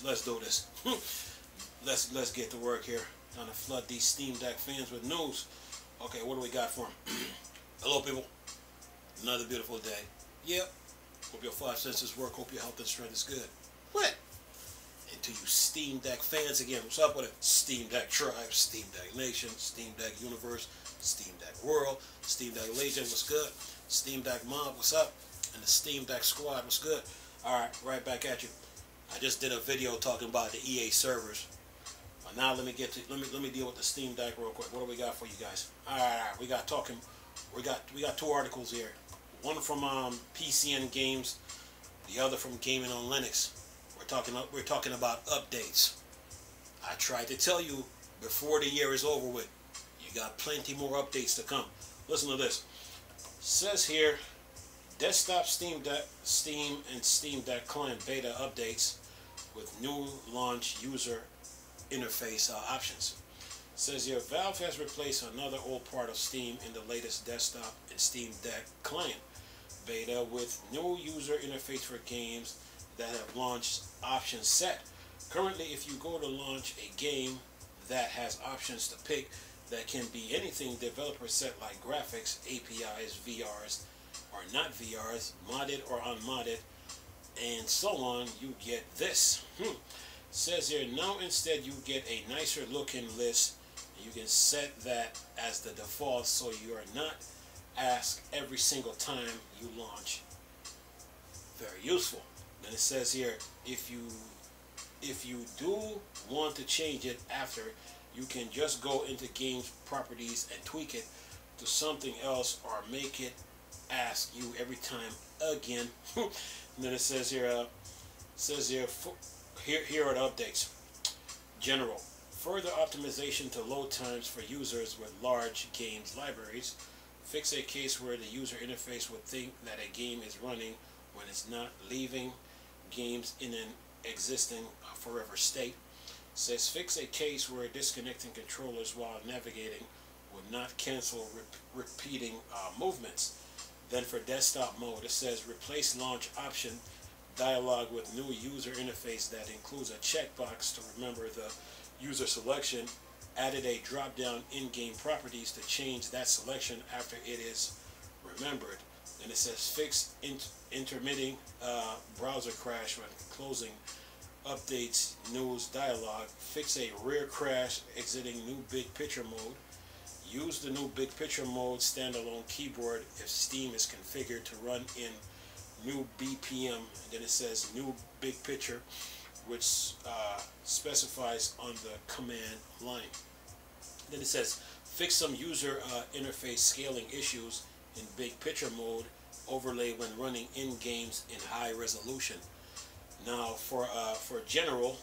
let's do this. let's get to work here. Trying to flood these Steam Deck fans with news. Okay, what do we got for them? Hello, people. Another beautiful day. Yep. Hope your five senses work. Hope your health and strength is good. What? And to you Steam Deck fans again, what's up with it? Steam Deck Tribe, Steam Deck Nation, Steam Deck Universe, Steam Deck World, Steam Deck Legion, what's good? Steam Deck Mob, what's up? And the Steam Deck Squad, what's good? Alright, right back at you. I just did a video talking about the EA servers. Now let me deal with the Steam Deck real quick. What do we got for you guys? Alright, we got two articles here. One from PCN Games, the other from Gaming on Linux. We're talking about updates. I tried to tell you before the year is over with. You got plenty more updates to come. Listen to this. It says here, desktop Steam and Steam Deck client beta updates with new launch user interface options. It says here, Valve has replaced another old part of Steam in the latest desktop and Steam Deck client beta with new user interface for games that have launched options set. Currently, if you go to launch a game that has options to pick that can be anything developer set like graphics, APIs, VRs, or not VRs, modded or unmodded, and so on, you get this. Says here, now instead you get a nicer looking list. You can set that as the default so you are not asked every single time you launch. Very useful. And it says here, if you do want to change it after, you can just go into games properties and tweak it to something else or make it ask you every time again. And then it says here, here are the updates. General. Further optimization to load times for users with large games libraries. Fix a case where the user interface would think that a game is running when it's not, leaving games in an existing forever state. Says fix a case where disconnecting controllers while navigating would not cancel repeating movements. Then for desktop mode, it says replace launch option dialog with new user interface that includes a checkbox to remember the user selection. Added a drop down in-game properties to change that selection after it is remembered. And it says fix intermitting browser crash when closing updates news dialog. Fix a rear crash exiting new big picture mode. Use the new big picture mode standalone keyboard if Steam is configured to run in new BPM. And then it says new big picture, which specifies on the command line. Then it says fix some user interface scaling issues in big picture mode overlay when running in games in high resolution. Now for general,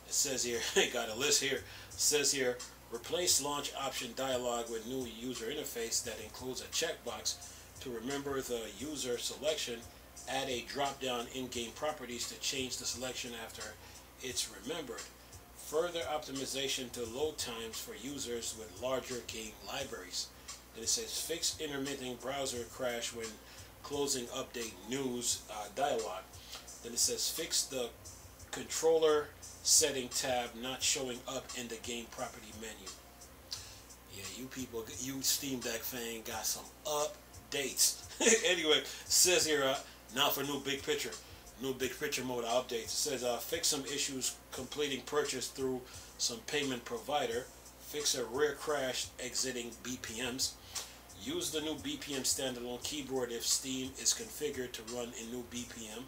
it says here, got a list here. It says here, replace launch option dialog with new user interface that includes a checkbox to remember the user selection. Add a drop down in-game properties to change the selection after it's remembered. Further optimization to load times for users with larger game libraries. Then it says fix intermittent browser crash when closing update news dialog. Then it says fix the controller setting tab not showing up in the game property menu. Yeah, you people, you Steam Deck fan got some updates. Anyway, says here, now for new big picture mode updates. It says fix some issues completing purchase through some payment provider. Fix a rear crash exiting BPMs. Use the new BPM standalone keyboard if Steam is configured to run in new BPM.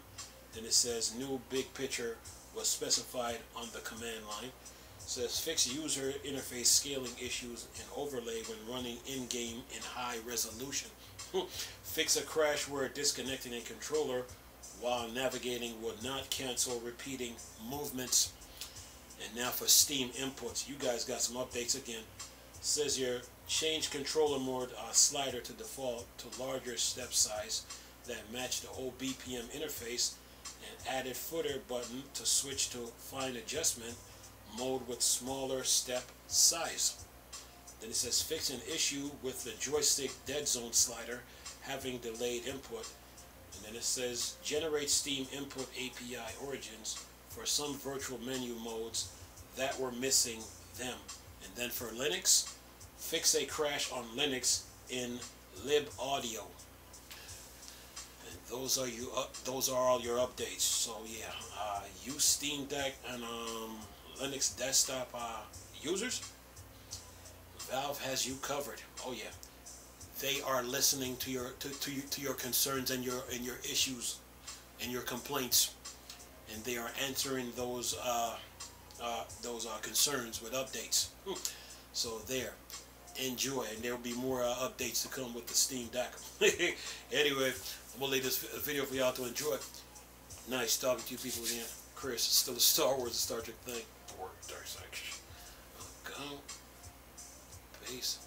Then it says new big picture was specified on the command line. It says fix user interface scaling issues and overlay when running in-game in high resolution. Fix a crash where disconnecting a controller while navigating will not cancel repeating movements. And now for Steam inputs, you guys got some updates again. It says here, change controller mode slider to default to larger step size that match the old BPM interface, and added footer button to switch to fine adjustment mode with smaller step size. Then it says fix an issue with the joystick dead zone slider having delayed input. And then it says generate Steam input API origins. for some virtual menu modes that were missing them. And then for Linux, fix a crash on Linux in libaudio. And those are all your updates. So yeah, use Steam Deck and Linux desktop users. Valve has you covered. Oh yeah, they are listening to your concerns and your issues and your complaints, and they are answering those concerns with updates. So there, enjoy, and there will be more updates to come with the Steam Deck. Anyway, I'm gonna leave this video for y'all to enjoy. Nice talking to you people again. Chris, still a Star Wars and Star Trek thing. Or Dark Side. Go. Peace.